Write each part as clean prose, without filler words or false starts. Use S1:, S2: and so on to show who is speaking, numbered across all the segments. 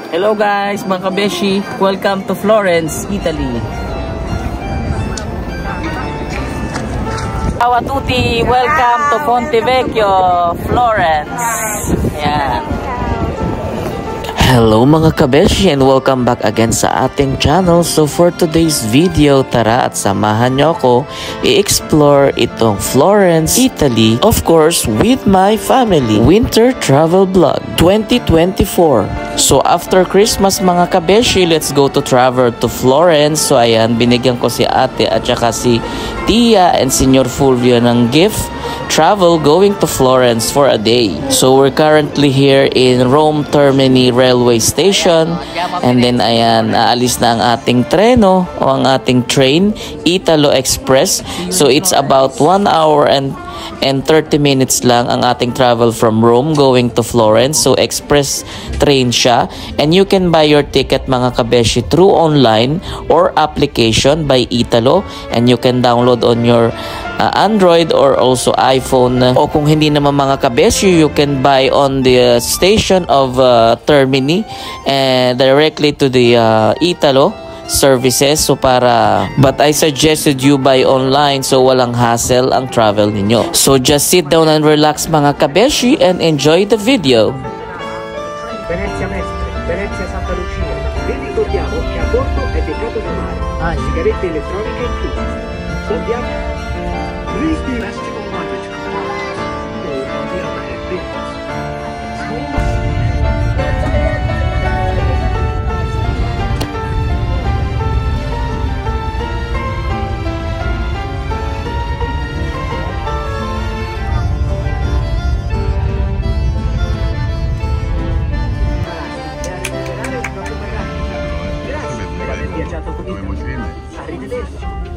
S1: Hello guys, mga kabeshi. Welcome to Florence, Italy. Ciao a tutti, welcome to Ponte Vecchio, Florence. Ayan.
S2: Hello mga kabeshi and welcome back again sa ating channel. So for today's video, tara at samahan nyo ako i-explore itong Florence, Italy. Of course, with my family. Winter Travel Vlog 2024. So after Christmas mga kabeshi, let's go to travel to Florence. So ayan, binigyan ko si ate at saka si Tia and Senyor Fulvio ng gift. Travel going to Florence for a day. So we're currently here in Rome Termini Railway Station. And then ayan, aalis na ang ating treno o ang ating train, Italo Express. So it's about 1 hour and 30 minutes lang ang ating travel from Rome going to Florence. So express train siya. And you can buy your ticket mga kabeshi through online or application by Italo. And you can download on your Android or also iPhone. O kung hindi naman mga kabeshi, you can buy on the station of Termini and directly to the Italo services. So but I suggested you buy online so walang hassle ang travel ninyo. So just sit down and relax mga kabeshi and enjoy the video.
S3: Venezia Mestre, Venezia Santa Lucia. Vi ricordiamo che a bordo è vietato fumare, sigarette elettroniche incluse. Andiamo. Please be domestic luggage compartment or on the overhead bins.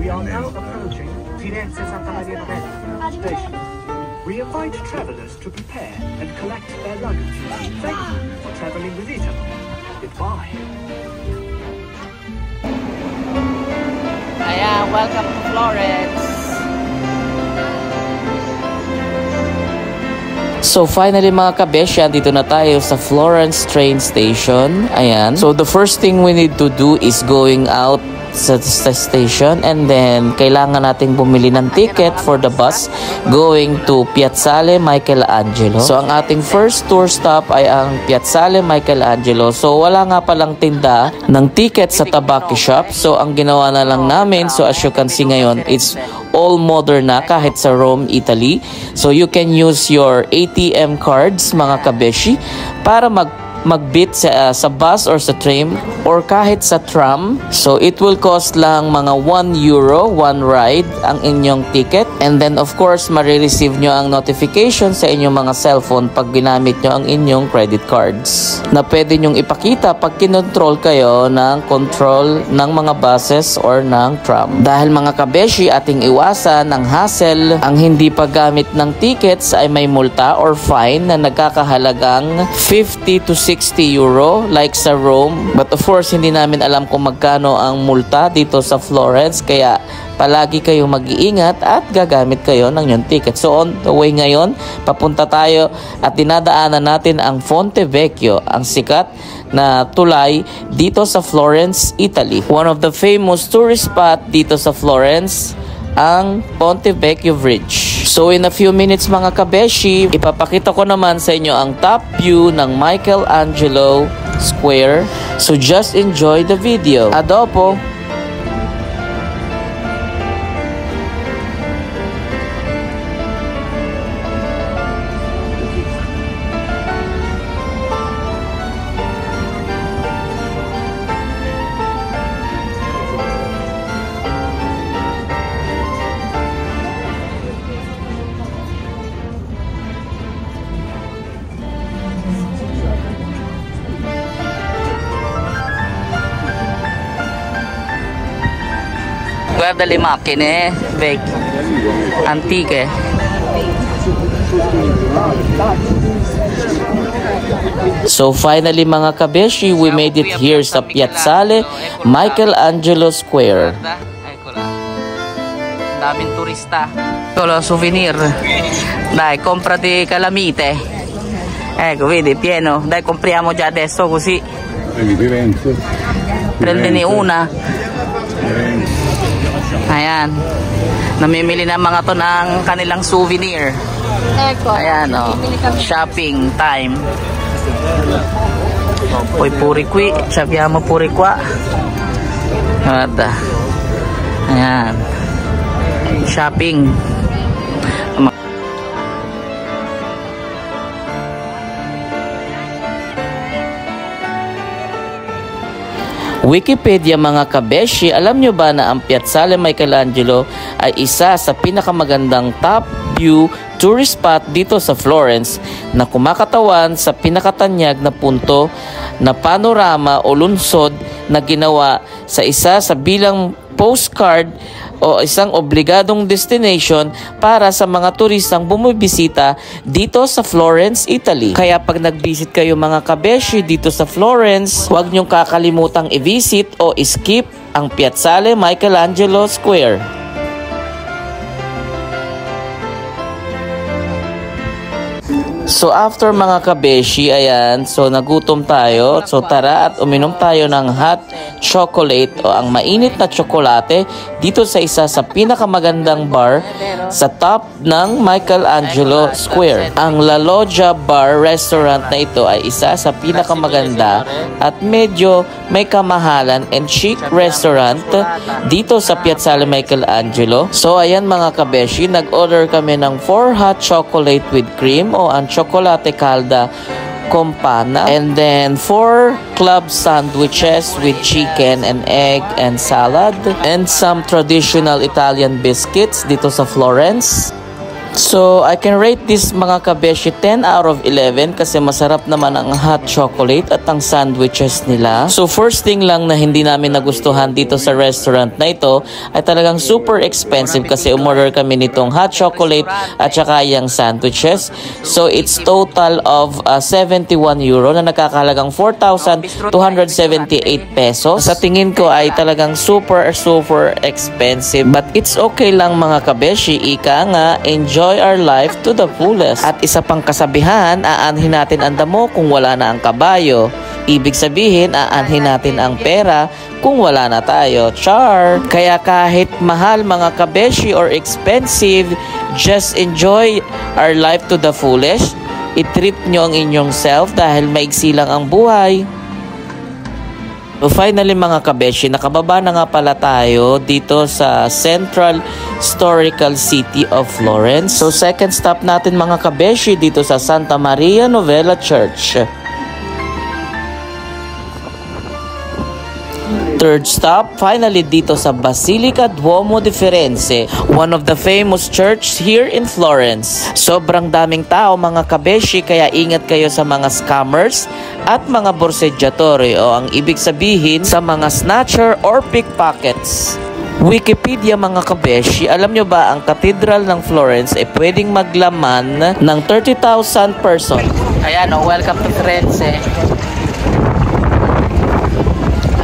S3: We are now approaching Firenze Santa Maria Novella station. We invite travelers to prepare and collect their luggage. Thank you for traveling with Italo. Goodbye.
S1: Ayan, welcome to Florence.
S2: So finally mga kabeshi, dito na tayo sa Florence train station. Ayan. So the first thing we need to do is going out sa station and then kailangan nating bumili ng ticket for the bus going to Piazzale Michelangelo. So ang ating first tour stop ay ang Piazzale Michelangelo. So wala nga palang tinda ng ticket sa tabaki shop. So ang ginawa na lang namin, so as you can see ngayon, it's all modern na kahit sa Rome, Italy. So you can use your ATM cards mga kabeshi para magbit sa bus or sa train or kahit sa tram. So it will cost lang mga €1 one ride ang inyong ticket. And then of course marireceive nyo ang notification sa inyong mga cellphone pag ginamit nyo ang inyong credit cards na pwede nyong ipakita pag kinontrol kayo ng control ng mga buses or ng tram. Dahil mga kabeshi, ating iwasan ng hassle, ang hindi paggamit ng tickets ay may multa or fine na nagkakahalagang €50 to €60 like sa Rome. But of course, hindi namin alam kung magkano ang multa dito sa Florence. Kaya palagi kayong mag-iingat at gagamit kayo ng yung ticket. So on the way ngayon, papunta tayo at dinadaanan natin ang Ponte Vecchio, ang sikat na tulay dito sa Florence, Italy. One of the famous tourist spot dito sa Florence, ang Ponte Vecchio Bridge. So in a few minutes mga kabeshi, ipapakita ko naman sa inyo ang top view ng Michelangelo Square. So just enjoy the video. Adopo!
S1: Guarda le macchine, vecchie, antiche.
S2: So finally mga kabeshi, we made it here sa Piazzale Michelangelo Square.
S1: Eccola. Daming turista. Eccolo, souvenir. Dai, comprati calamite. Ecco, vedi, pieno. Dai, compriamo già adesso così Prende ni una. Ayan. Namimili na mga to ng kanilang souvenir. Ayan, oh. Shopping time. Poi pure qui, ci abbiamo pure qua. Guarda. Ayan. Shopping.
S2: Wikipedia mga kabeshi, alam nyo ba na ang Piazzale Michelangelo ay isa sa pinakamagandang top view tourist spot dito sa Florence na kumakatawan sa pinakatanyag na punto na panorama o lungsod na ginawa sa isa sa bilang postcard o isang obligadong destination para sa mga turistang bumibisita dito sa Florence, Italy. Kaya pag nag-visit kayo mga kabeshi dito sa Florence, huwag niyong kakalimutang i-visit o skip ang Piazzale Michelangelo Square. So after mga kabeshi, ayan, so nagutom tayo. So tara at uminom tayo ng hot chocolate o ang mainit na tsokolate dito sa isa sa pinakamagandang bar sa top ng Michelangelo Square. Ang La Loggia Bar Restaurant na ito ay isa sa pinakamaganda at medyo may kamahalan and chic restaurant dito sa Piazzale Michelangelo. So ayan mga kabeshi, nag-order kami ng 4 hot chocolate with cream o ang chocolate calda compana, and then 4 club sandwiches with chicken and egg and salad, and some traditional Italian biscuits dito sa Florence. So, I can rate this mga kabeshi 10 out of 11 kasi masarap naman ang hot chocolate at ang sandwiches nila. So, first thing lang na hindi namin nagustuhan dito sa restaurant na ito ay talagang super expensive kasi umorder kami nitong hot chocolate at saka yung sandwiches. So, it's total of 71 euro na nakakahalagang 4,278 pesos. Sa tingin ko ay talagang super expensive, but it's okay lang mga kabeshi. Ika nga, enjoy our life to the fullest. At isa pang kasabihan, aanhin natin ang damo kung wala na ang kabayo. Ibig sabihin, aanhin natin ang pera kung wala na tayo. Char! Kaya kahit mahal mga kabeshi or expensive, just enjoy our life to the fullest. I-treat nyo ang inyong self dahil maigsi lang ang buhay. So finally mga kabeshi, nakababa na nga pala tayo dito sa Central Historical City of Florence. So second stop natin mga kabeshi dito sa Santa Maria Novella Church. Third stop, finally dito sa Basilica Duomo di Firenze, one of the famous church here in Florence. Sobrang daming tao mga kabeshi, kaya ingat kayo sa mga scammers at mga borseggiatori o ang ibig sabihin sa mga snatcher or pickpockets. Wikipedia mga kabeshi, alam nyo ba ang Cathedral ng Florence ay pwedeng maglaman ng 30,000 person.
S1: Ayan, oh, welcome to Firenze.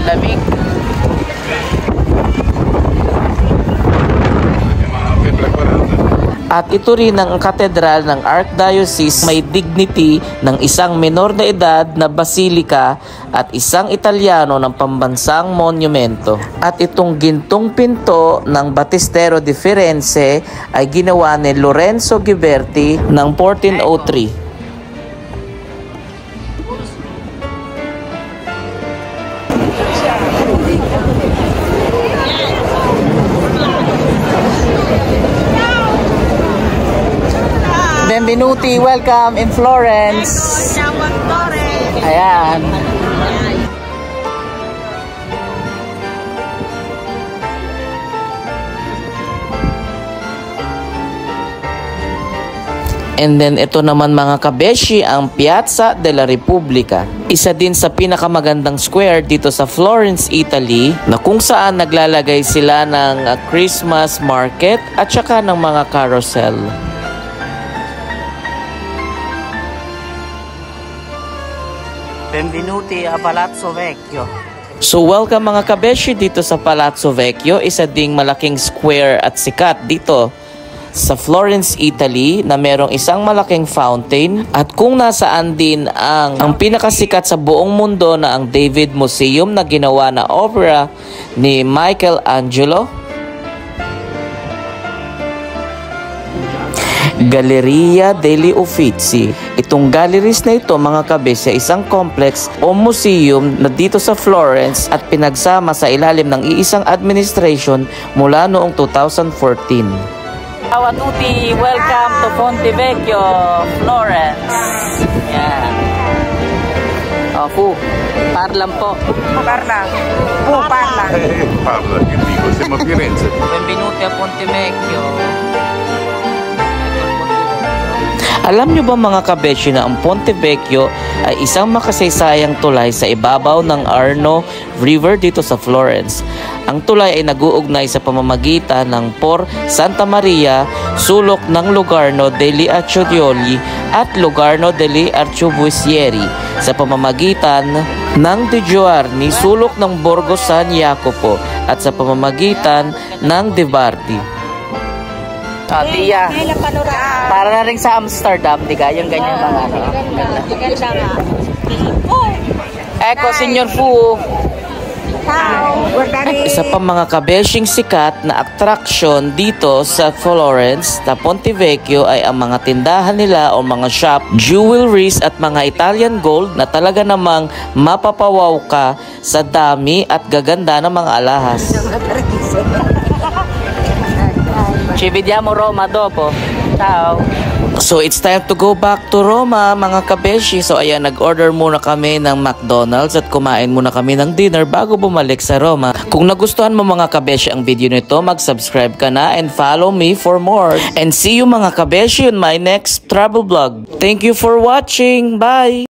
S1: Lamig.
S2: At ito rin ang katedral ng Archdiocese, may dignity ng isang menor na edad na basilika at isang Italiano ng pambansang monumento. At itong gintong pinto ng Battistero di Firenze ay ginawa ni Lorenzo Ghiberti ng 1403.
S1: Benvenuti, welcome in Florence. Ayan.
S2: And then ito naman mga kabeshi, ang Piazza della Repubblica. Isa din sa pinakamagandang square dito sa Florence, Italy, na kung saan naglalagay sila ng Christmas market at saka ng mga carousel.
S1: Benvenuti a Palazzo Vecchio.
S2: So welcome mga kabeshi dito sa Palazzo Vecchio, isa ding malaking square at sikat dito sa Florence, Italy na merong isang malaking fountain at kung nasaan din ang pinakasikat sa buong mundo na ang David Museum na ginawa na opera ni Michelangelo. Galleria degli Uffizi. Itong galleries na ito mga kabes ay isang complex o museum na dito sa Florence at pinagsama sa ilalim ng iisang administration mula noong 2014.
S1: Ciao a tutti, welcome to Ponte Vecchio, Florence. Yan. Fu, parlan po.
S4: Parla. Parla.
S5: Parla, che dico, siamo a Firenze.
S1: Benvenuti a Ponte Vecchio.
S2: Alam nyo ba mga kabeshi na ang Ponte Vecchio ay isang makasaysayang tulay sa ibabaw ng Arno River dito sa Florence. Ang tulay ay nag-uugnay sa pamamagitan ng Por Santa Maria, sulok ng Lugarno degli Acciaioli at Lugarno degli Arcibusieri sa pamamagitan ng De Giorni, sulok ng Borgo San Jacopo at sa pamamagitan ng De Bardi.
S1: Tia, para na rin sa Amsterdam, di ka? Yung ganyan mga ano. Eko, Senyor Fu.
S2: Isa pa mga kabeshing sikat na attraction dito sa Florence na Ponte Vecchio ay ang mga tindahan nila o mga shop, jewelries at mga Italian gold na talaga namang mapapawaw ka sa dami at gaganda ng mga alahas.
S1: Ci vediamo Roma dopo. Ciao.
S2: So it's time to go back to Roma mga kabeshi. So ayan, nag-order muna kami ng McDonald's at kumain muna kami ng dinner bago bumalik sa Roma. Kung nagustuhan mo mga kabeshi ang video nito, mag-subscribe ka na and follow me for more. And see you mga kabeshi on my next travel vlog. Thank you for watching. Bye!